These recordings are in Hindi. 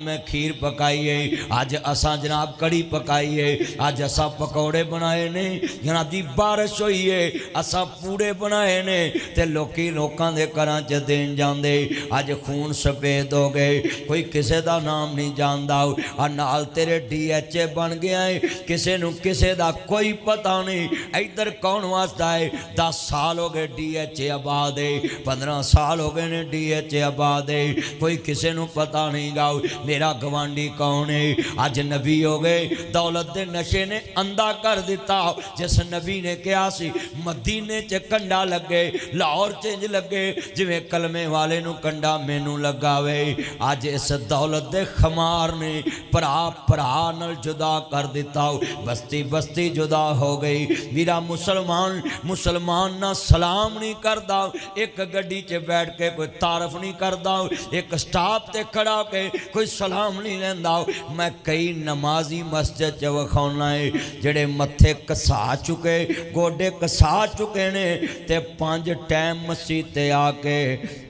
मैं खीर पकाई है, अज असा जनाब कड़ी पकाई है, अज असा पकौड़े बनाए ने, जनाब दी बारिश हुई है, असा पूड़े बनाए ने, ते लोकी लोकां दे घरां च देन जांदे। अज खून सफेद हो गए, कोई किसे दा नाम नहीं जानदा, आ नाल तेरे DHA बन गया है, किसे नू किसे दा कोई पता नहीं। इधर कौन वास्ता है? 10 साल हो गए DHA आबाद है, 15 साल हो गए ने DHA आबाद है, कोई किसे नू पता नहीं गाओ मेरा गवांडी कौन है। अज नबी हो गए, दौलत दे नशे ने अंधा कर दिता। जिस नबी ने कहा सी मदीने च कंडा लगे, लाहौर च लगे, जिवें कलमे वाले नू कंडा मैनू लगा वे। अज इस दौलत दे खमार ने भरा भरा नाल जुदा कर दिता, बस्ती बस्ती जुदा हो गई। मेरा मुसलमान मुसलमान ना सलाम नहीं करता, एक गड्डी च बैठ के कोई तारफ नहीं करता, एक स्टाफ ते खड़ा के कोई सलाम नहीं लेंदा। मैं कई नमाजी मस्जिद च वखाना है जेड़े मत्थे कसा चुके, गोडे कसा चुके ने, ते 5 टाइम मस्जिद ते आके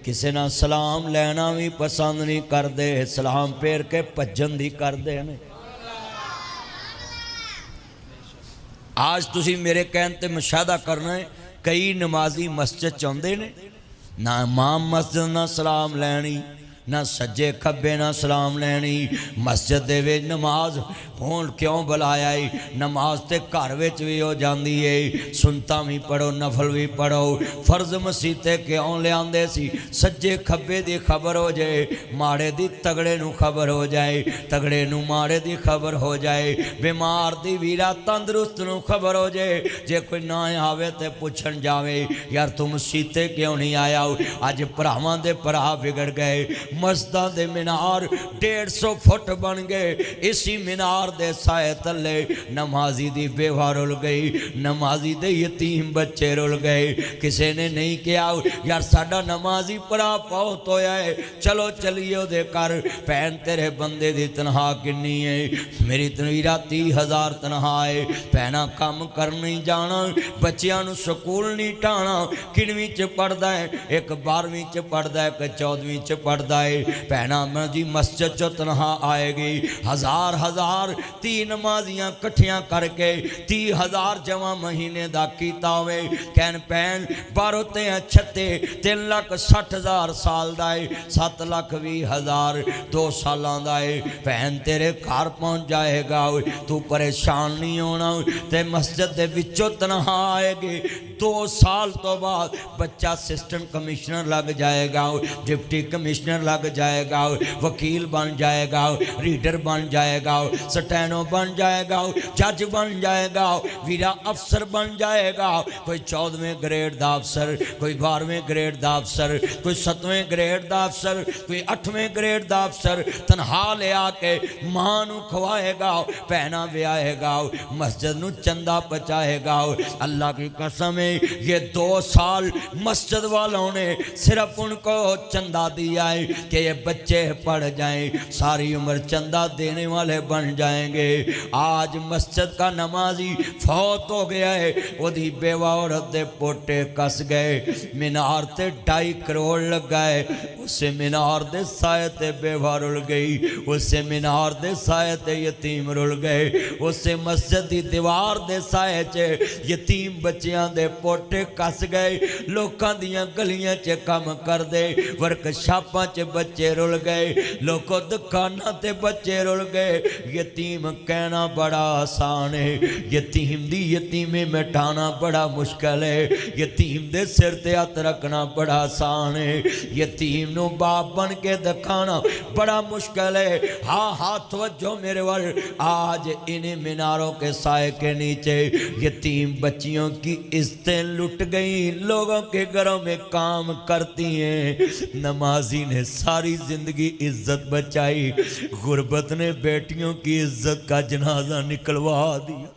किसी ना सलाम लेना भी पसंद नहीं करते, सलाम फेर के भजन दी करते हैं। आज तुसी मेरे कहने ते मुशाहदा करना है, कई नमाजी मस्जिद चाहते ने ना इमाम मस्जिद ना सलाम लैनी, ना सज्जे खब्बे ना सलाम लैनी। मस्जिद दे विच नमाज हुण क्यों बुलाया है? नमाज ते घर विच भी हो जाती है, सुनता भी पढ़ो नफल भी पढ़ो। फर्ज मसीते क्यों लियाते सी? सज्जे खब्बे की खबर हो जाए, माड़े की तगड़े नू खबर हो जाए, तगड़े नू माड़े की खबर हो जाए, बीमार दी वीरा तंदुरुस्त नू खबर हो जाए। जे कोई ना आवे तो पुछन जावे यार तुम सीते क्यों नहीं आया? अज भरावां दे भरा बिगड़ गए। मस्जिदां दे मीनार 150 फुट बन गए, इसी मीनार दे साए तले नमाजी दी बेवा रुल गई, नमाजी दे यतीम बच्चे रुल गए। किसी ने नहीं कहा यार साडा नमाजी भरा बहुत होया है, चलो चलिए ओदे घर। भैन तेरे बंदे दी तनखा किन्नी है? मेरी तनवीरा 30,000 तनखा है। भैना काम कर नहीं जाना, बच्चियां नू स्कूल नहीं टाना, किनवीं च पढ़दा है, एक 12वीं च पढ़दा है, एक 14वीं च पढ़दा है। भैना जी मस्जिद चो तनखा आएगी, 1000 30 नमाजियां कट्ठियां करके 30,000 जमा महीने दा कीता होवे। कहन भैन 12 ते 36 3,60,000 साल दा है, 7,20,000 2 सालां दा है। भैन तेरे घर पहुंच जाएगा, तू परेशान नहीं होना। ते मस्जिद दे विचों तनखा आएगी, 2 साल तो बाद बच्चा असिस्टेंट कमिश्नर लग जाएगा, डिप्टी कमिश्नर लग जाएगा, वकील बन जाएगा, रीडर बन जाएगा, स्टैनो बन जाएगा, जज बन जाएगा, वीरा अफसर बन जाएगा। कोई 14वें ग्रेड दा अफसर, कोई 12वें ग्रेड दा अफसर, कोई 7वें ग्रेड दा अफसर, कोई 8वें ग्रेड दा अफसर। तनखा ले आके मां नू खवाएगा, भैना ब्याहेगा, मस्जिद नू चंदा पहुंचाएगा। अल्लाह की कसम है ये 2 साल मस्जिद वालों ने सिर्फ उनको चंदा दिया है कि ये बच्चे पढ़ जाएं, सारी उम्र चंदा देने वाले बन जाएंगे। आज मस्जिद का नमाजी फौत हो गया है, ओदी बेवा औरत दे पोटे कस गए, मीनार ते 2.5 करोड़ लगा है, उसे मीनार दे साए ते बेवा रुल गई, उसे मीनार दे साए ते यतीम रुल गए, उसे मस्जिद दी दीवार दे साए च यतीम बच्चियां दे पोटे कस गए। लोकां दियां गलियां च कम कर दे, वर्कशापां च बच्चे रुल गए, लोगों दुकानां ते बच्चे रुल गए। यतीम कहना बड़ा आसान है, यतीम दी यतीमी मिटाना बड़ा मुश्किल है, यतीम दे सिर ते हथ रखना बड़ा आसान है, यतीम नू बाप बन के दिखाना बड़ा मुश्किल है। हाँ हाथ वजो मेरे वाल, आज इन्हीं मीनारों के साए के नीचे यतीम बच्चियों की इज्जतें लुट गई, लोगों के घरों में काम करती हैं। नमाजी ने सारी जिंदगी इज्जत बचाई, गुर्बत ने बेटियों की इज्जत का जनाजा निकलवा दिया।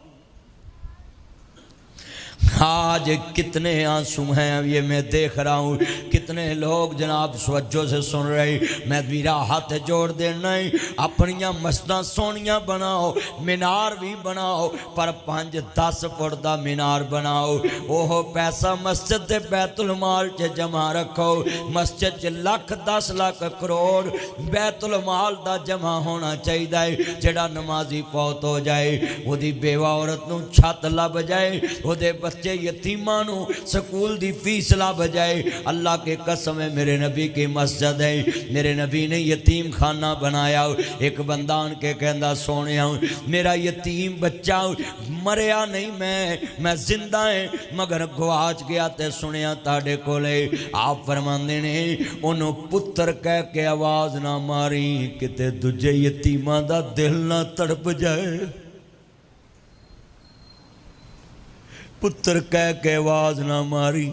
आज कितने आंसू हैं ये मैं देख रहा हूँ, कितने लोग जनाब सवज्जो से सुन रहे। मैं मेरा हाथ जोड़ देना है, अपनियां मस्जिदां सोहनियां बनाओ, मीनार भी बनाओ, पर 5-10 फुट का मीनार बनाओ। ओह पैसा मस्जिद के बैतुल माल च जमा रखो। मस्जिद च लाख 10 लाख करोड़ बैतुल माल का जमा होना चाहिए। जड़ा नमाजी फौत हो जाए, वही बेवा औरत नूं छत लभ जाए, वह बच्चे यतीमां नूं स्कूल दी फीस लभ जाए। अल्लाह के कसम है, मेरे नबी की मस्जिद है, मेरे नबी ने यतीम खाना बनाया। एक बंदा आन के कहंदा सोने मेरा यतीम बच्चा मरिया नहीं, मैं जिंदा है मगर गवाच गया। ते सुनिया ताड़े कोले आप फरमांदे ने उन्हों पुत्र कह के आवाज़ ना मारी, किते दूजे यतीमां दा दिल ना तड़प जाए। पुत्र कह के आवाज ना मारी।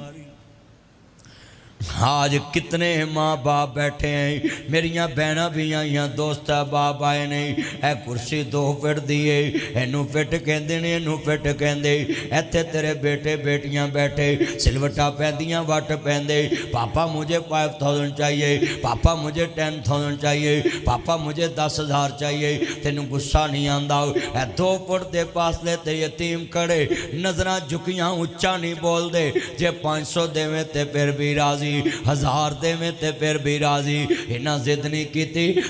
आज कितने माँ बाप बैठे हैं, मेरिया भैन भी आई, दोस्त बाप आए ने। ए कुर्सी 2 फिट दी है, इनू फिट कहते ने, इनू फिट कहते। इत्थे तेरे बेटे बेटियां बैठे, सिलवटा पैंदियां वट पैंदे। पापा मुझे 5000 चाहिए, पापा मुझे 10,000 चाहिए, पापा मुझे 10,000 चाहिए। तेनू गुस्सा नहीं आंदा? ए 2 फुट के फासले ते यतीम खड़े, नजर झुकियां, उच्चा नहीं बोलते। जे 500 देवे ते फिर भी राजी, 1000 देवे ते फिर भी राजी। इन्ना जिद नहीं की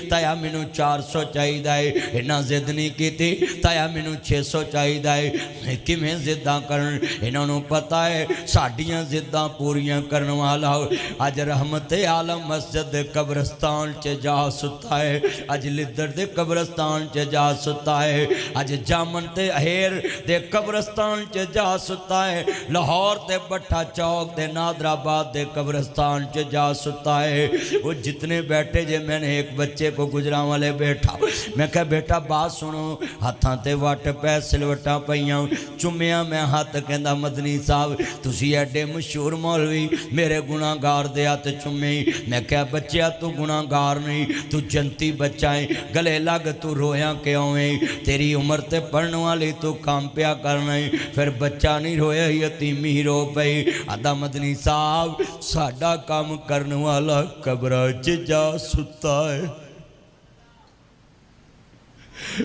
ताया मैनू 400 चाहिए, इन्ना जिद नहीं की ताया मैनू 600 चाहिए। किवें जिद्दां करन? इन्हों पता है साडियां जिद्दां पूरियां करन वाला अज रहमत आलम मस्जिद दे कब्रस्तान च जा सुता है, अज लिद्दड़ दे कब्रस्तान च जा सुता है, अज जामन ते अहेर दे कब्रस्तान च जा सुता है, लाहौर ते भट्टा चौक दे नादराबाद दे कब्रस्तान च जा सुता है। वो जितने बैठे जे, मैंने एक बच्चे को गुजरा वाले बैठा, मैं कहा बेटा बात सुनो, हाथां ते वट पै सिलवटा पईयां, चुम्मिया मैं हाथ, कहंदा मदनी साहब तुसी एडे मशहूर मौलवी, मेरे गुनाहगार दे हाथ चुम्मे। मैं कहा बच्चिया तू गुनाहगार नहीं, तू जनती बच्चा है, गले लग तू रोया क्यों है? तेरी उम्र ते पढ़ने वाली तू काम पिया करना है। फिर बच्चा नहीं रोया, यतीमी रो पई। आदा मदनी साहब साडा काम करने वाला कब्र च जा सुता है।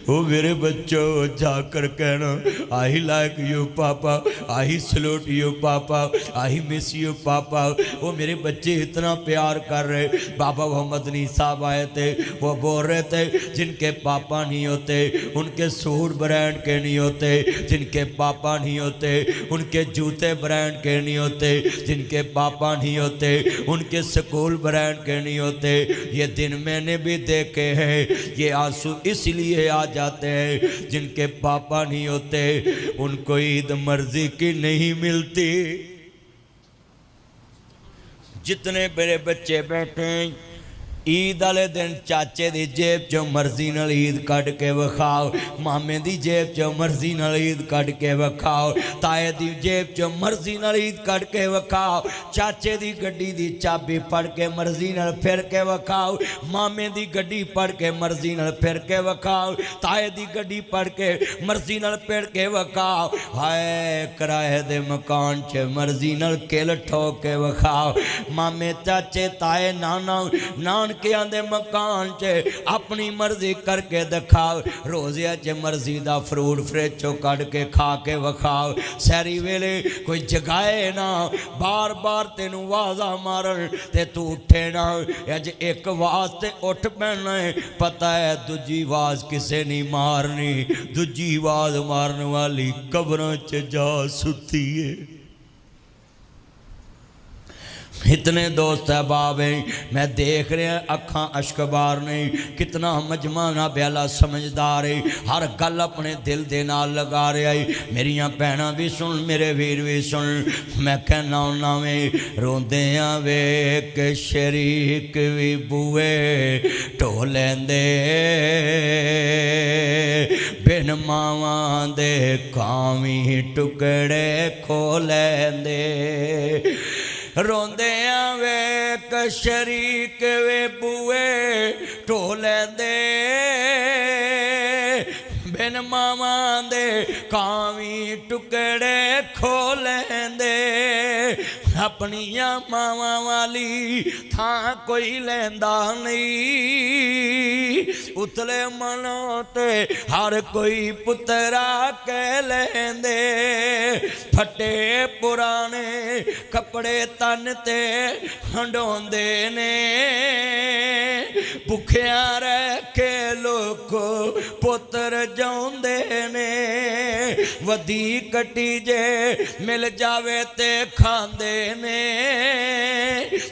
ओ मेरे बच्चों जाकर कहना आई लाइक यू पापा, आई सलूट यू पापा, आई मिस यू पापा। वो मेरे बच्चे इतना प्यार कर रहे। बाबा मोहम्मद नी साहब आए थे, वो बोल रहे थे जिनके पापा नहीं होते उनके सूट ब्रांड के नहीं होते, जिनके पापा नहीं होते उनके जूते ब्रांड के नहीं होते, जिनके पापा नहीं होते उनके स्कूल ब्रांड के नहीं होते। ये दिन मैंने भी देखे हैं। ये आंसू इसलिए आ जाते हैं जिनके पापा नहीं होते उनको ईद मर्जी की नहीं मिलती। जितने मेरे बच्चे बैठे ईद वाले दिन चाचे दी जेब चो मर्जी नाल ईद कट के विखाओ, मामे दी जेब चो मर्जी नाल ईद कट के विखाओ, ताए दी जेब चो मर्जी नाल ईद कट के विखाओ, चाचे दी गड्डी दी चाबी फड़ के मर्जी नाल फिर के विखाओ, मामे दी गड्डी फड़ के मर्जी नाल फिर के विखाओ, ताए दी गड्डी फड़ के मर्जी नाल फिर के विखाओ। हाय किराए दे मकान च मर्जी नाल किल ठोक के विखाओ। मामे चाचे ताए नाना के आंदे मकान च अपनी मर्जी करके दिखाओ। रोजिया च मर्जी दा फ्रूट फ्रिज चो कट के खा के विखाओ। सैरी वेले कोई जगाए ना, बार बार तेनू वाजा मारन ते तू उठे ना। अज एक आवाज ते उठ पैना है, पता है दूजी आवाज किसे नहीं मारनी, दूजी आवाज मारने वाली कब्रों च जा सुती है। इतने दोस्त अहबाब हैं, मैं देख रहा अखा अशकबार ने, कितना मजमाना प्याला समझदार है, हर गल अपने दिल दे नाल लगा रहा है। मेरिया भैनां भी सुन, मेरे वीर भी सुन। मैं कहना उन्ना में रोंदे वेख शरीक भी बूए ढो लैंदे, बिन मावां दे कावी टुकड़े खो लैंदे। रोंदे वेख शरीक वे बूए ढो लैंदे, बिन मावां दे कावी टुकड़े खोलेंदे अपनियां मावां वाली थां कोई लैंदा नहीं उतले मनों ते हर कोई पुत्रा कह लेंदे फटे पुराने कपड़े तन ते हंडोंदे ने भुखिया रह के लोको पुत्र जाउंदे ने वधी कटी जे मिल जावे ते खांदे ने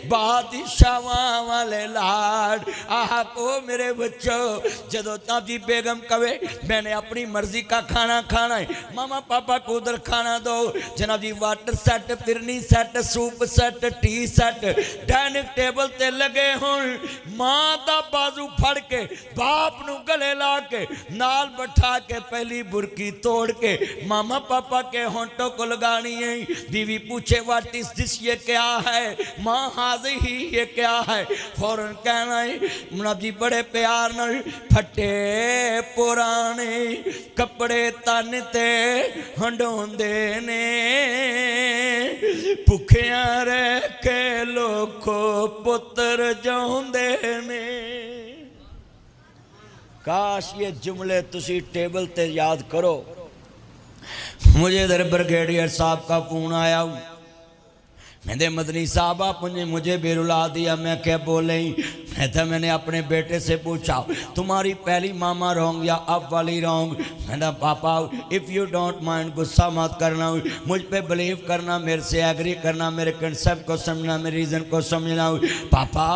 बादशाहां वाले लाड आह को मेरे बच्चों जदों ताजी बेगम कवे मैंने अपनी मर्जी का खाना खाना है मामा पापा को उधर खाना दो जनाब जी वाटर सेट फिरनी set soup set tea set dining table ते लगे हुन मां दा बाजू फड़ के बाप नू गले ला के नाल बैठा के पहली बुरकी तोड़ के मामा पापा के होंठों को लगानी है बीवी पूछे व्हाट इज दिस ये क्या है मां हाजी ही ये क्या है फौरन कहना है जनाब जी बड़े प्यार नाल फटे पुराने कपड़े तन ते हंडोंदे ने भुखिया रह के लोको पुत्र जाउंदे ने काश ये जुमले तुसी टेबल ते याद करो मुझे इधर ब्रिगेडियर साहब का फोन आया मैंने मदनी साहब आपने मुझे भी रुला दिया मैं क्या बोले मैंने अपने बेटे से पूछा तुम्हारी पहली मामा रॉन्ग या अब वाली रॉन्ग मैंने पापा इफ़ यू डोंट माइंड गुस्सा मत करना मुझ पे बिलीव करना मेरे से एग्री करना मेरे कंसेप्ट को समझना मेरे रीज़न को समझना पापा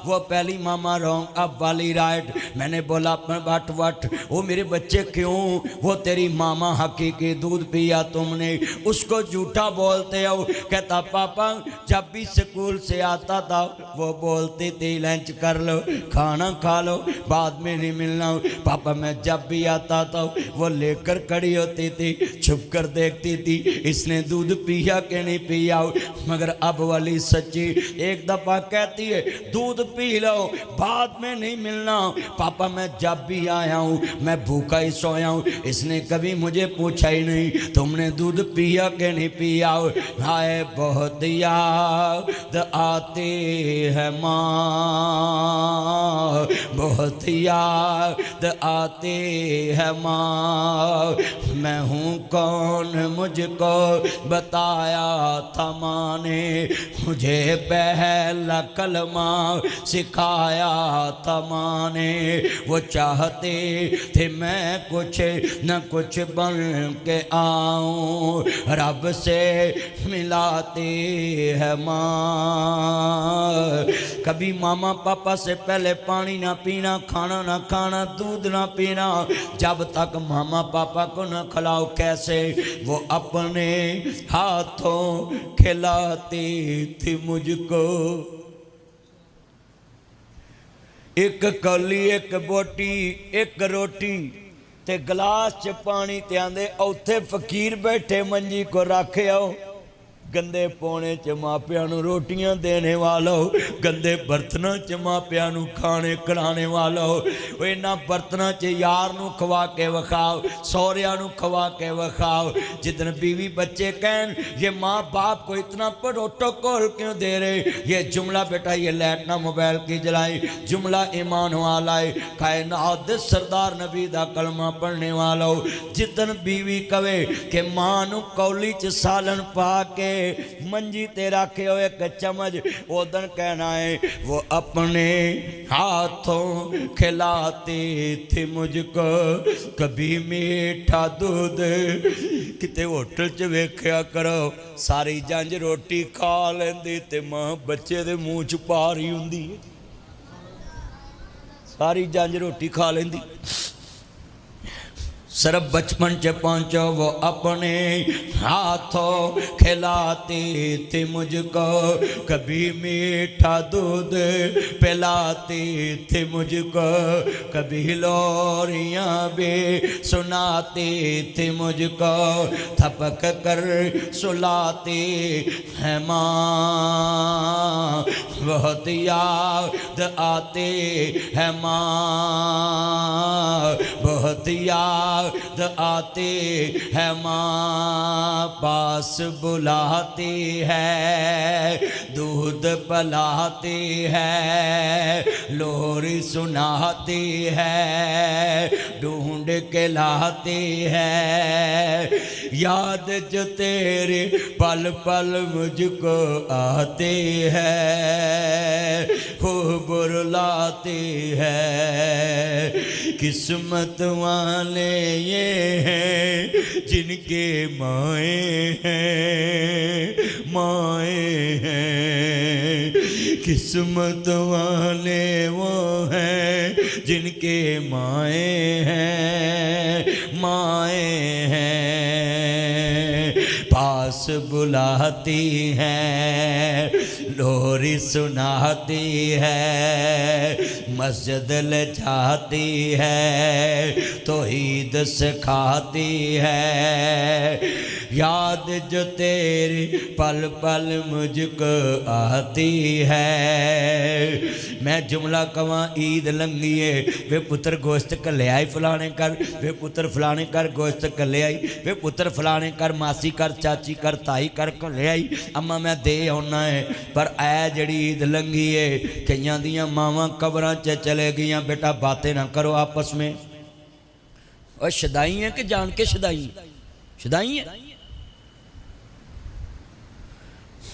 वो पहली मामा रॉन्ग अब वाली राइट मैंने बोला वट वो मेरे बच्चे क्यों वो तेरी मामा हकीकी दूध पिया तुमने उसको झूठा बोलते हो कहता पापा जब भी स्कूल से आता था वो बोलती थी लंच कर लो खाना खा लो बाद में नहीं मिलना पापा मैं जब भी आता था वो लेकर खड़ी होती थी छुप कर देखती थी इसने दूध पिया कि नहीं पिया मगर अब वाली सच्ची एक दफ़ा कहती है दूध पी लो बाद में नहीं मिलना पापा मैं जब भी आया हूँ मैं भूखा ही सोया हूँ इसने कभी मुझे पूछा ही नहीं तुमने दूध पिया कि नहीं पिया हाय बहुत याद आती है माँ बहुत याद आती है माँ मैं हूँ कौन मुझको बताया था माँ ने मुझे पहला कलमा सिखाया था माँ ने वो चाहते थे मैं कुछ न कुछ बन के आऊँ रब से मिलाती है माँ कभी मामा पापा से पहले पानी ना पीना खाना ना खाना दूध ना पीना जब तक मामा पापा को न खिलाओ कैसे वो अपने हाथों खिलाती थी मुझको एक कौली एक बोटी एक रोटी ते गिलास च पानी ते आंदे उत्थे फकीर बैठे मंजी को रख आओ गंदे पौने च मापिया रोटियां देने वालों गंदे बर्तनों च मापिया खाने खिलाने वालों इन्होंने बर्तनों च यार नू खवा के विखाओ सौरिया नू खवा के विखाओ जितने बीवी बच्चे कहन ये माँ बाप को इतना प्रोटोकॉल क्यों दे रहे ये जुमला बेटा ये लाइट ना मोबाइल की जलाई जुमला ईमान वाला है कायनात सरदार नबी दा कलमा पढ़ने वालों जितन बीवी कवे कि माँ नू कौली च सालन पा के मंजी ते रखे हो एक चम्मच उदन कहना है वो अपने हाथों खिलाती थी मुझको कभी मीठा दूध किते होटल च वेख्या करो सारी जंज रोटी खा लेंदी ते मां बच्चे दे मुंह च पा रही हुंदी सारी जंज रोटी खा लेंदी सिर्फ बचपन च पहुँचो वो अपने हाथों खिलाती थी मुझको कभी मीठा दूध पिलाती थी मुझको कभी लोरियाँ भी सुनाती थी मुझको थपक कर सुलाती है माँ बहुत याद आती है माँ बहुत बहुत याद आती है, माँ पास बुलाती है, दूध पिलाती है, लोरी सुनाती है, ढूंढ के लाती है। याद जो तेरे पल पल मुझको आती है, खूब रुलाती है। किस्मत वाले ये हैं जिनके माए हैं, माए हैं। किस्मत वाले वो हैं जिनके माए हैं, माए हैं। पास बुलाती हैं, लोरी सुनाती है, मस्जिद ले जाती है, तौहीद सिखाती है। याद जो तेरी पल पल मुझको आती है। मैं जुमला कवां ईद लंघी है, वे पुत्र गोश्त कले आई फलाने कर, वे पुत्र फलाने कर गोश्त कले आई, वे पुत्र फलाने कर मासी कर चाची कर ताई कर कले आई। अम्मा मैं दे आना है, पर ऐ जड़ी ईद लंघी है कईयां दियां मावां कबरां च चले गईयां। बेटा बातें ना करो आपस में। और शदाई है कि जान के शदाई? शदाई है।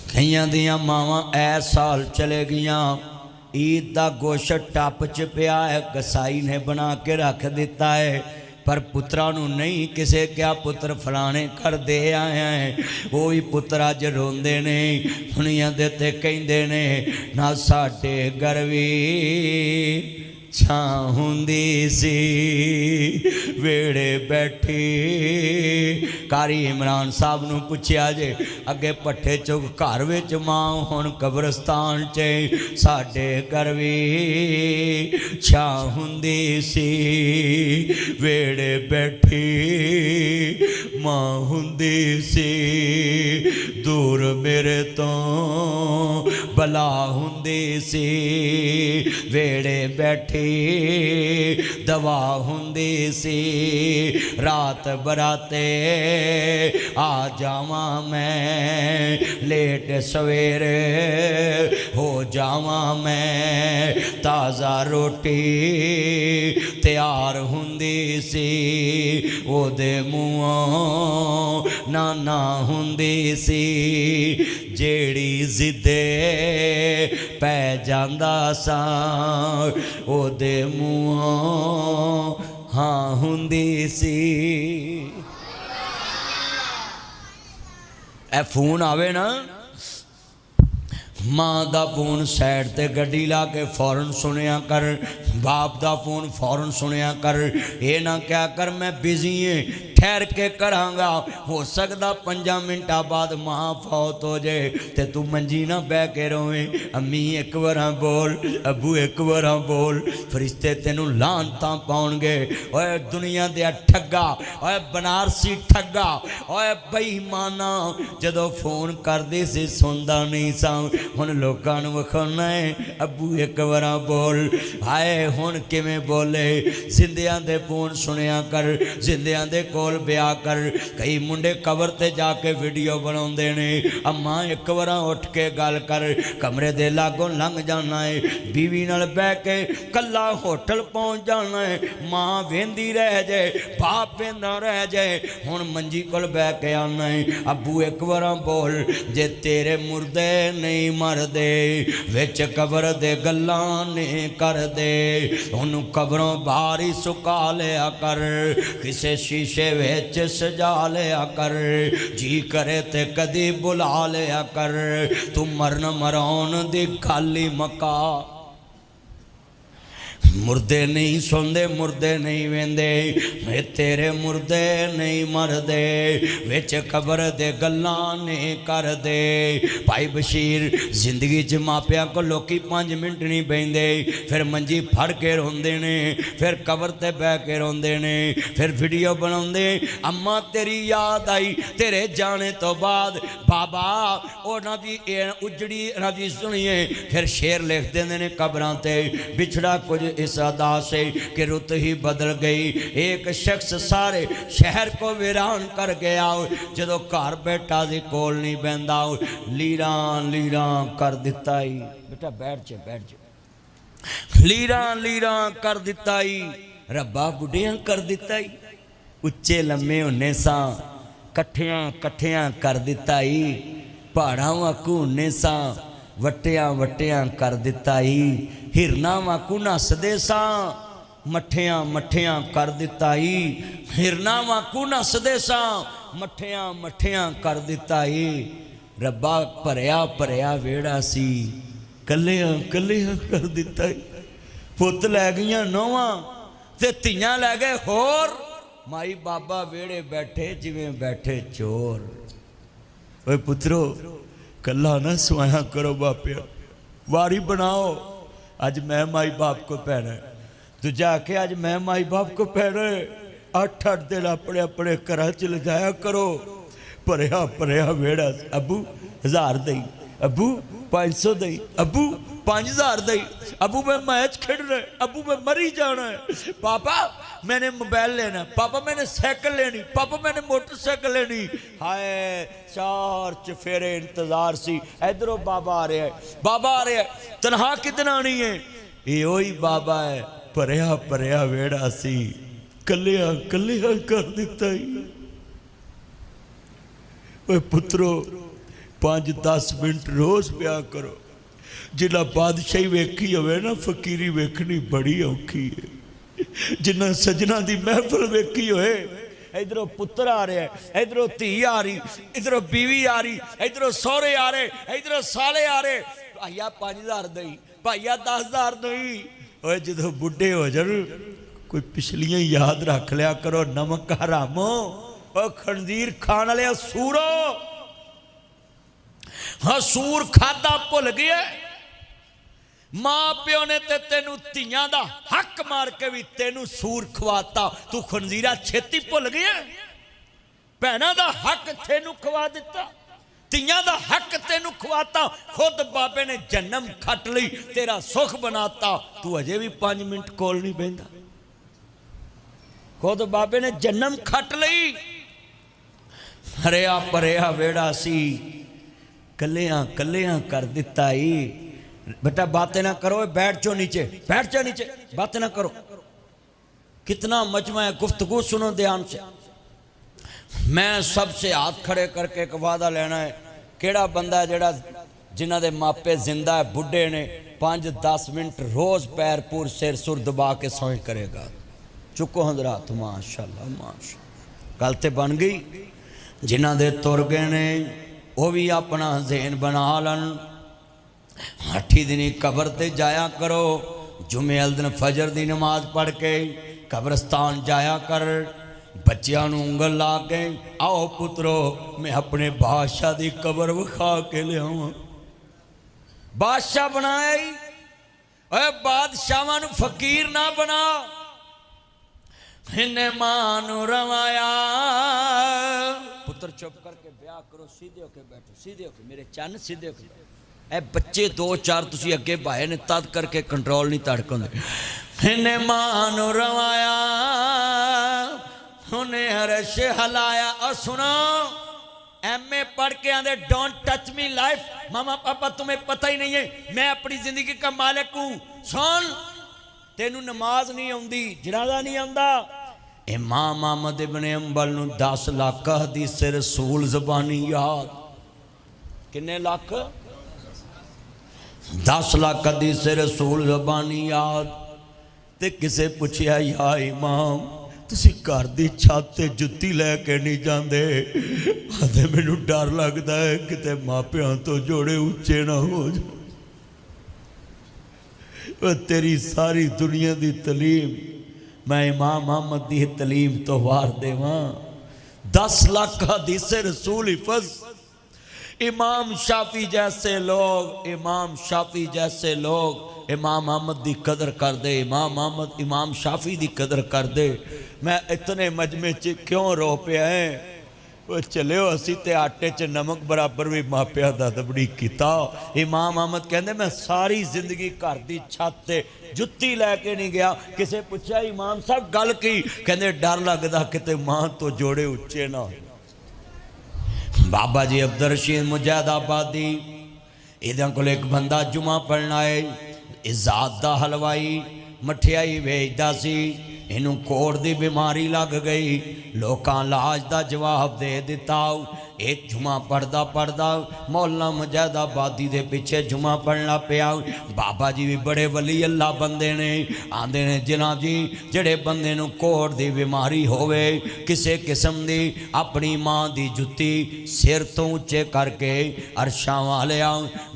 कईयां दियां मावां ऐ साल चले गईयां, ईद का गोश्त टप च पिया है, कसाई ने बना के रख दिता है, पर पुत्रा नूं नहीं किसे क्या पुत्र फलाने कर दे आया है। वो ही पुत्र अज रोंदे ने, दुनिया दे ते कहंदे ने ना साडे घर वी छां हुंदी सी, वेड़े बैठी। कारी इमरान साहब नूं पुछया जे अगे पट्ठे चुग घर विच मां, हुण कब्रस्तान च साडे घर वी छां हुंदी सी, वेड़े बैठी मां हुंदी सी। दूर मेरे तो बला हुंदी सी, वेड़े बैठी दवा हुंदी सी। रात बराते आ जावा मैं, लेट सवेरे हो जावा मैं, ताज़ा रोटी तैयार हुंदी सी, ओदे मुँहों नाना हुंदी सी। जेड़ी जिदे पै जांदा सा, ओदे मुँहों हाँ हुंदी सी। ए फोन आवे ना, माँ का फोन साइड ते गड्डी ला के फौरन सुनिया कर, बाप का फोन फौरन सुनिया कर। ये ना क्या कर मैं बिजी है, ठहर के करांगा। हो सकता 5 मिनटा बाद मां फौत हो जाए ते तू मंजी ना बह के रोवे। अम्मी एक बार बोल, अबू एक बार बोल, फरिश्ते तेनू लानतां पाउणगे। ओए दुनिया दे ठग्गा, ओए बनारसी ठग्गा, ओए बेईमाना, जदों फोन करदे सी सुनदा नहीं सा, हुण लोकां नूं विखाउणा है अबू एक बार बोल। हाय हुण किवें बोले। जिंदियां दे फोन सुनिया कर, जिंदियां दे कोल ब्याह कर। कई मुंडे कबर ते जाके वीडियो बनाउंदे ने। अम्मा एक बार उठ के गल कर, कमरे दे लागों लंघ जाना है, बीवी नाल बह के कला होटल पहुंच जाना है। मां वेंदी रह जाए, बाप वेंदा रह जाए, हुण मंजी कोल बह के आना है। अबू एक बार बोल, जे तेरे मुर्दे नहीं मरदे, विच कबर दे गल्लां नहीं कर दे, उन्होंने कबरों बाहर ही सुका लिया कर, किसे शीशे विच सजा लिया कर, जी करे ते कदी बुला लिया कर। तू मरन मराउन दी गल ही मका। मुर्दे नहीं सुनते, मुर्दे नहीं वेंदे, मैं तेरे मुर्दे नहीं मरदे, विच कबर दे गल्लां नहीं कर दे। भाई बशीर जिंदगी च मापिया को लोकी 5 मिनट नहीं बहिंदे, फिर मंजी फड़ के रोंदे ने, फिर कबर ते बह के रोंदे ने, फिर वीडियो बनाउंदे। अम्मा तेरी याद आई तेरे जाने तो बाद, बाबा उन्हां दी उजड़ी उन्हां दी सुनिए, फिर शेर लिख देंदे ने कबरां ते, बिछड़ा कुछ इस अदा से कि रुत ही बदल गई। एक शख्स सारे शहर को वीरान कर गया। जदों घर बेटा सी कोल नहीं बहंदा, लीरा लीरा कर दिता ही। बेटा बैठ जा बैठ जा। लीरा लीरा कर दिता ही, रब्बा बुढ़िया कर दिता ही। उच्चे लम्मे होने सा कट्ठियां कट्ठियां कर दिता ही। पहाड़ा वाकू होने सा वट्टियां वट्टियां कर दिता ही। हिरना वाकू नसदे सा मठियां मठियां कर दिता ही। हिरना वाकू नसदे सा मठियां मठियां कर दिता ही। रब्बा भरिया भरिया वेड़ा सी, कलियां कलियां कर दिता ही। पुत लै गईयां नौवां ते धीयां लै गए होर। माई बाबा वेड़े बैठे जिवें बैठे चोर। ओए पुत्रो कला ना सुहाया करो बापिया, वारी बनाओ। अज मैं माई बाप को पैना, तू जाके अज मैं माई बाप को पैना। 8-8 दिन अपने अपने घर च ले जाया करो। भरिया भरिया वेड़ा। अबू 1000 दई, अबू 500 दई, अबू 5000 दई, अबू मैं मैच खेलना, अबू मैं मरी जाना है। पापा मैंने मोबाइल लेना, पापा मैंने साइकिल लेनी, पापा मैंने मोटरसाइकिल लेनी। हाय 4 चफेरे इंतजार सी। इधरों बाबा आ रहा है, बाबा आ रहा है। तनहा कितना नहीं है, ये वही बाबा है। भरिया भरिया वेड़ा सी, कलिया कलिया कर दिता ही। ओए पुत्रो 5-10 मिनट रोज ब्याह करो। जिन्ना बादशाही वेखी होवे ना, फकीरी वेखनी बड़ी औखी है। जिन्ना सजना दी महफिल वेखी होए, इधरों पुत्र आ रहा है, इधरों धी आ रही, इधरों बीवी आ रही, इधरों सौरे आ रहे, इधरों साले आ रहे। भाइया 5000 दई, भाइया 10000 दई। ओए जो बुढ़े हो जान, कोई पिछलियां याद रख लिया करो। नमक हरामो, और खंजीर खान वाले सूरो। हाँ सूर खादा भुल गया। मां प्यो ने ते तेनू धीयां दा हक मार के भी तेनू सूर खवाता, तू खंजीरा छेती भुल गया। भैणा दा हक तेनू खवा दिता, धीयां दा हक तेनू खवाता। खुद बाबे ने जन्म खट लई, तेरा सुख बनाता, तू अजे भी 5 मिनट कोल नहीं बहिंदा। खुद बाबे ने जन्म खट लई। हरिया भरिया वेड़ा सी, कलियां कलियां कर दिता ही। बेटा बातें ना करो, बैठ जाओ नीचे, बैठ जाओ नीचे, बातें ना करो। कितना मजमा है, गुफ्तगू सुनो ध्यान से। मैं सबसे हाथ खड़े करके एक वादा लेना है। केड़ा बंदा है जेड़ा जिन्हां दे मापे जिंदा है, बुढ़े ने, 5-10 मिनट रोज पैर पूर सिर सुर दबा के सोए करेगा। चुको हजरात, माशाअल्लाह माशाअल्लाह। गल ते बन गई। जिन्हां दे तुर गए ने वो भी अपना ज़हन बना लन। 8 दिन कबर ते जाया करो। जुमे वाले दिन फजर की नमाज पढ़ के कब्रस्तान जाया कर। बच्चों नूं उंगल ला के, आओ पुत्रो मैं अपने बादशाह की कबर विखा के लियावां। बादशाह बनाया ही, बादशाहां नूं फकीर ना बना। इन्हें मां नूं रवाया। पुत्र चुप करके ब्याह करो, सीधे होके बैठो, सीधे होके मेरे चन्न सीधे होके बैठो। ए बच्चे 2-4 तुसी अगे भाए ने, तद करके कंट्रोल नहीं तड़क होंदे। इन्हें मां नूं रवाया, उन्हें हरश हलाया। और सुनो, MA पढ़ के आंदे डोंट टच मी लाइफ। मामा पापा तुम्हें पता ही नहीं है, मैं अपनी जिंदगी का मालिक हूं। सुन, तेनू नमाज नहीं आउंदी, जनाजा नहीं आउंदा। इमाम अहमद इब्ने अंबल नूं 10 लाख हदीस रसूल ज़बानी याद। किन्ने लाख? 10 लाख हदीस रसूल ज़बानी याद। ते किसे पूछया, या इमाम तुसी घर दी छत ते जुत्ती लैके नहीं जाते? आते मैनू डर लगता है किते मापियां तो जोड़े उच्चे ना हो जाए। तेरी सारी दुनिया दी तलीम मैं इमाम अहमद दी तलीम तो वार देवां। 10 लाख हदीस रसूल हिफज। इमाम शाफी जैसे लोग, इमाम शाफी जैसे लोग इमाम अहमद की कदर कर दे, इमाम अहमद इमाम शाफी की कदर कर दे। मैं इतने मजमे च क्यों रो पिया है? वो चलियो असी ते आटे च नमक बराबर भी मापिया दा दबड़ी किता। इमाम अहमद कहते मैं सारी जिंदगी घर की छत ते जुत्ती लैके नहीं गया। किसे पूछा इमाम साहब गल की, कहते डर लगता किते मां तो जोड़े उच्चे ना। बाबा जी अब्दुल रशीद मुजाहिदाबादी इहदे कोल एक बंदा जुमा पढ़ना है, इजात दा हलवाई मठियाई वेचदा सी। इनू कोड़ दी बीमारी लग गई, लोकां लाज दा जवाब दे दिता। एक जुमा पढ़दा पढ़दा मौलाना मुजाहिदाबादी दे पीछे जुमा पढ़ना पिया। बाबा जी भी बड़े वली अल्लाह बंदे ने, आंदे ने जिना जी जेड़े बंदे नू कोड़ दी बीमारी होवे, किसे किस्म दी, अपनी मां दी जुत्ती सिर तो उच्चे करके अरशां वाले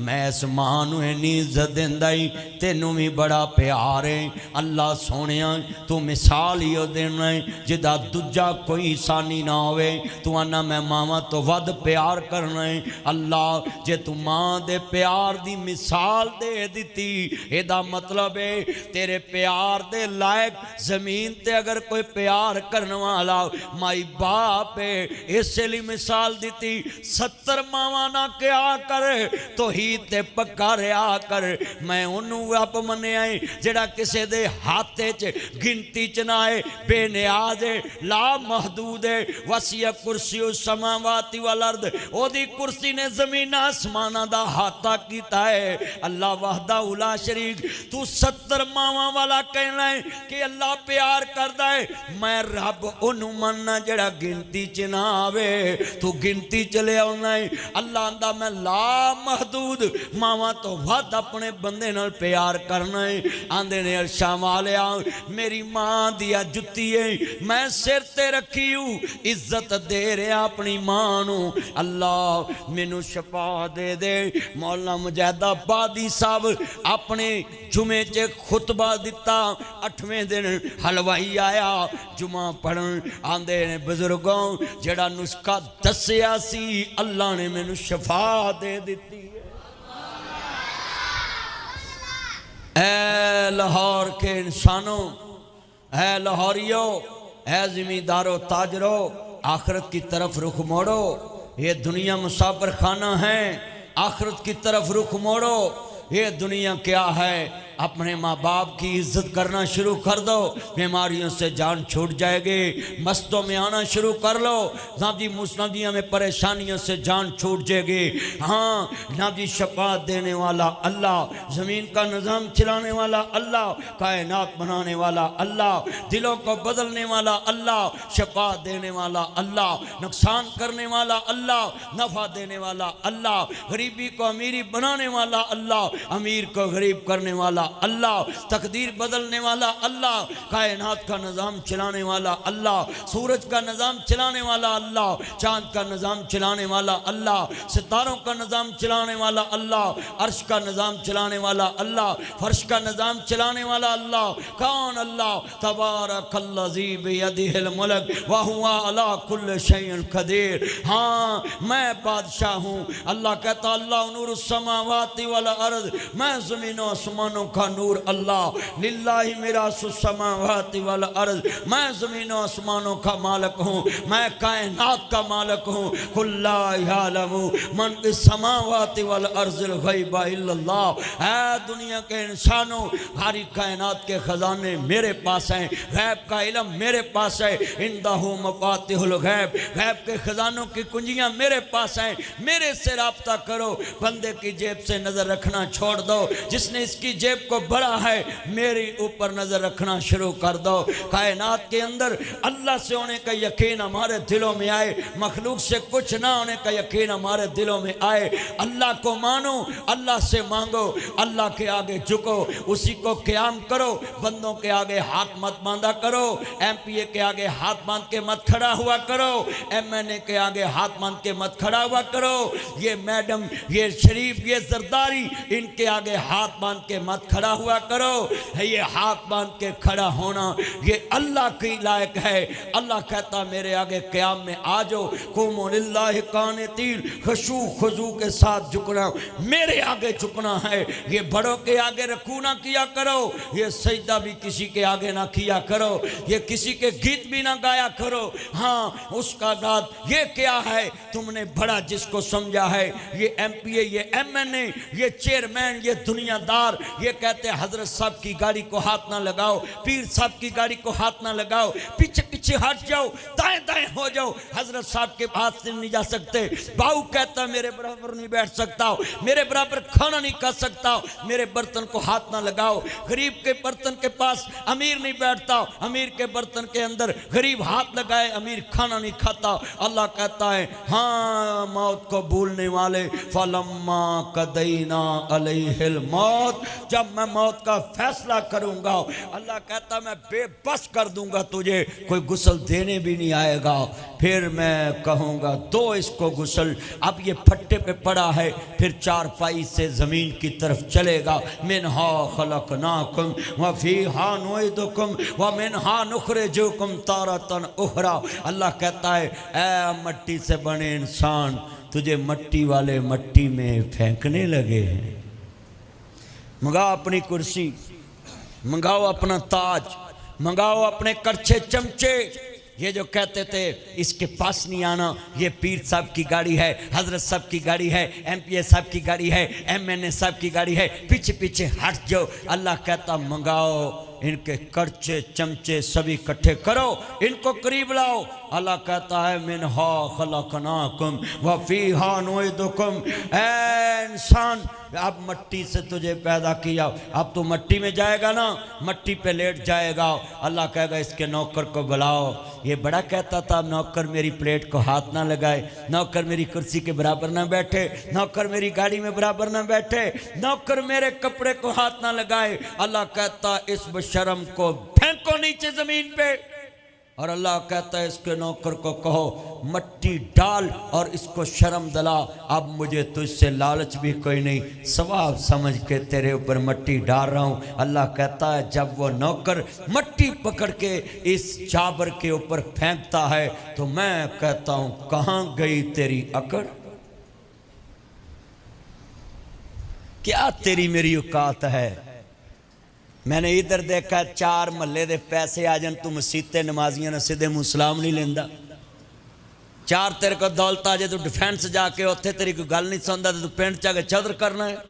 मैं इस मां नू इन्नी इज्जत दिंदा ही, तेनू भी बड़ा प्यार है। अल्लाह सोनिया तू मिसाल ही देना है जिदा दूजा कोई सानी ना होवे। तू आना मैं मावा तो वध प्यार करना है। अल्लाह जे तू मां दे प्यार दी मिसाल दे दी, एदा मतलब है तेरे प्यार दे लायक जमीन ते अगर कोई प्यार करने वाला माई बाप है, इसलिए मिसाल दी 70 मावा ना क्या कर तो ही ते पक्का रहा कर। मैं उन्होंने रब मनिया जेड़ा किसे दे हाथे च गिनती च ना है, बेनियाज है, ला महदूद है। वसिया कुर्सी समावाती वाल अर्द, ओदी कुर्सी ने जमीन आसमाना दा हाथा कीता है। अल्लाह वहदा उला शरीक। तू 70 मावा वाला कहना है कि अल्लाह प्यार करदा है, मैं रब ओनू मनना जेड़ा गिनती च ना आवे। तू गिनती च ले आउना है। अल्लाह आंदा मैं ला महदूद मावा तो वध अपने बंदे नाल प्यार करना है। आंदे ने अर्शां वाले मेरी मां दिया जुत्ती है, मैं सिर ते रखी हूँ, इज्जत दे रहा अपनी मां नू। अल्लाह मैनू शफा दे दे। मौलाना मुजाहिदाबादी साहब अपने जुमे च खुतबा दिता। 8वें दिन हलवाई आया जुमा पढ़न। आंदे ने बुजुर्गों जेड़ा नुस्खा दसिया सी अल्लाह ने मैनू शफा दे दी। ऐ लाहौर के इंसानों, ऐ लाहौरियो, ऐ जिमीदारो ताजरो, आखिरत की तरफ रुख मोड़ो। ये दुनिया मुसाफिर खाना है, आखिरत की तरफ रुख मोड़ो। ये दुनिया क्या है, अपने माँ बाप की इज्जत करना शुरू कर दो, बीमारियों से जान छूट जाएगी। मस्तों में आना शुरू कर लो, नाजी मुस्लिमिया में परेशानियों से जान छूट जाएगी। हाँ नाजी शफा देने वाला अल्लाह, ज़मीन का निज़ाम चलाने वाला अल्लाह, कायनात बनाने वाला अल्लाह, दिलों को बदलने वाला अल्लाह, शफा देने वाला अल्लाह, नुकसान करने वाला अल्लाह, नफ़ा देने वाला अल्लाह, गरीबी को अमीरी बनाने वाला अल्लाह, अमीर को गरीब करने वाला अल्लाह, तकदीर बदलने वाला अल्लाह, कायनात का निज़ाम चलाने वाला अल्लाह, सूरज का निज़ाम चलाने वाला अल्लाह, चांद का निज़ाम चलाने वाला अल्लाह, सितारों का निज़ाम चलाने वाला अल्लाह, अर्श का निज़ाम चलाने वाला अल्लाह, फर्श का निज़ाम चलाने वाला अल्लाह। कौन अल्लाह? तबारकल्लज़ी बियदिहिल मुल्क व हुवा अला कुल्लि शैइन क़दीर। हाँ मैं बादशाह हूँ। अल्लाह कहता अल्लाह नूरुस समावाति वल अर्द, मैं ज़मीनों आसमानों का नूर अल्लाह। लिल्लाहि मिरासुस समावाति वल अर्द, मैं ज़मीनों आसमानों का मालिक हूँ, मैं कायनात का मालिक हूँ। कुल ला यालमु मन फिस समावाति वल अर्ज़िल गैबा इल्लल्लाह। ऐ दुनिया के इंसानों, सारी कायनात के खजाने मेरे पास हैं, गैब का इल्म मेरे पास है। इंदहु मफातिहुल गैब, गैब के खजानों की कुंजियाँ मेरे पास हैं। मेरे से राब्ता करो। बंदे की जेब से नजर रखना छोड़ दो। जिसने इसकी जेब को भरा है, मेरे ऊपर नजर रखना शुरू कर दो। कायनात के अंदर अल्लाह से होने का यकीन हमारे दिलों में आए, मखलूक से कुछ ना होने का यकीन हमारे दिलों में आए। अल्लाह को मानो, अल्लाह से मांगो, अल्लाह के आगे झुको, उसी को क़याम करो। बंदों के आगे हाथ मत बांधा करो, MPA के आगे हाथ बांध के मत खड़ा हुआ करो, MNA के आगे हाथ बांध के मत खड़ा हुआ करो। ये मैडम, ये शरीफ, ये जरदारी, इनके आगे हाथ बांध के मत खड़ा हुआ करो। है ये हाथ बांध के खड़ा होना ये अल्लाह की लायक है। अल्लाह कहता मेरे आगे क़याम में आ जाओ, कुमु लिल्लाहि कानितीन, खुशू खुजू के साथ झुकना, मेरे आगे झुकना है। ये बड़ों के आगे रकू ना किया करो, ये सजदा भी किसी के आगे ना किया करो, ये किसी के गीत भी ना गाया करो। हाँ उसका गात ये क्या है, तुमने बड़ा जिसको समझा है, ये एमपीए, ये एमएनए, ये चेयरमैन, ये दुनियादार, ये कहते हैं हजरत साहब की गाड़ी को हाथ ना लगाओ, पीर साहब की गाड़ी को हाथ ना लगाओ, पीछे पीछे हट जाओ, दाएं दाएं हो जाओ, हजरत साहब के पास से नहीं जा सकते। बाऊ कहता मेरे बराबर नहीं बैठ सकता, मेरे बराबर खाना नहीं खा सकता, मेरे बर्तन को हाथ ना लगाओ। गरीब के बर्तन के पास अमीर नहीं बैठता, अमीर के बर्तन के अंदर गरीब हाथ लगाए, अमीर खाना नहीं खाता। अल्लाह कहता है हाँ मौत को भूलने वाले, फलम्मा कदैना अलैहिल मौत, जब मैं मौत का फैसला करूंगा, अल्लाह कहता मैं बेबस कर दूंगा तुझे, कोई गुस्ल देने भी नहीं आएगा। फिर मैं कहूँगा दो इसको गुस्ल, अब ये फट्टे पे पड़ा है, फिर चारपाई से ज़मीन की तरफ चलेगा। मिन्हा खलकनाकुम व फीहा नुईदुकुम व मिन्हा नुखरिजुकुम तारतन उखरा। अल्लाह कहता है ऐ मट्टी से बने इंसान, तुझे मट्टी वाले मट्टी में फेंकने लगे हैं। मंगाओ अपनी कुर्सी, मंगाओ अपना ताज, मंगाओ अपने करछे चमचे। ये जो कहते थे इसके पास नहीं आना, ये पीर साहब की गाड़ी है, हजरत साहब की गाड़ी है, एमपीए साहब की गाड़ी है, एमएनए साहब की गाड़ी है, पीछे पीछे हट जाओ। अल्लाह कहता मंगाओ इनके करछे चमचे सभी इकट्ठे करो, इनको करीब लाओ। अल्लाह कहता है मिन्हा खलकनाकुम व फीहा नुईदुकुम, ऐ इंसान अब मट्टी से तुझे पैदा किया, अब तू मट्टी में जाएगा ना, मट्टी पे लेट जाएगा। अल्लाह कहेगा इसके नौकर को बुलाओ। ये बड़ा कहता था नौकर मेरी प्लेट को हाथ ना लगाए, नौकर मेरी कुर्सी के बराबर ना बैठे, नौकर मेरी गाड़ी में बराबर ना बैठे, नौकर मेरे कपड़े को हाथ ना लगाए। अल्लाह कहता इस बेशर्म को फेंको नीचे जमीन पे, और अल्लाह कहता है इसके नौकर को कहो मट्टी डाल और इसको शर्म दिला, अब मुझे तुझसे लालच भी कोई नहीं, सवाब समझ के तेरे ऊपर मट्टी डाल रहा हूँ। अल्लाह कहता है जब वो नौकर मट्टी पकड़ के इस चाबर के ऊपर फेंकता है तो मैं कहता हूँ कहाँ गई तेरी अकड़, क्या तेरी मेरी औकात है। मैंने इधर देखा चार महल्ले दे पैसे आ जान, तू मसीते नमाजियां ने सीधे मुंह सलाम नहीं लेंदा। चार तेरे को दौलत आ जाए तू डिफेंस जाके उत्थे तेरी कोई गल नहीं सुनता, तू पिंड च आके चदर करना है।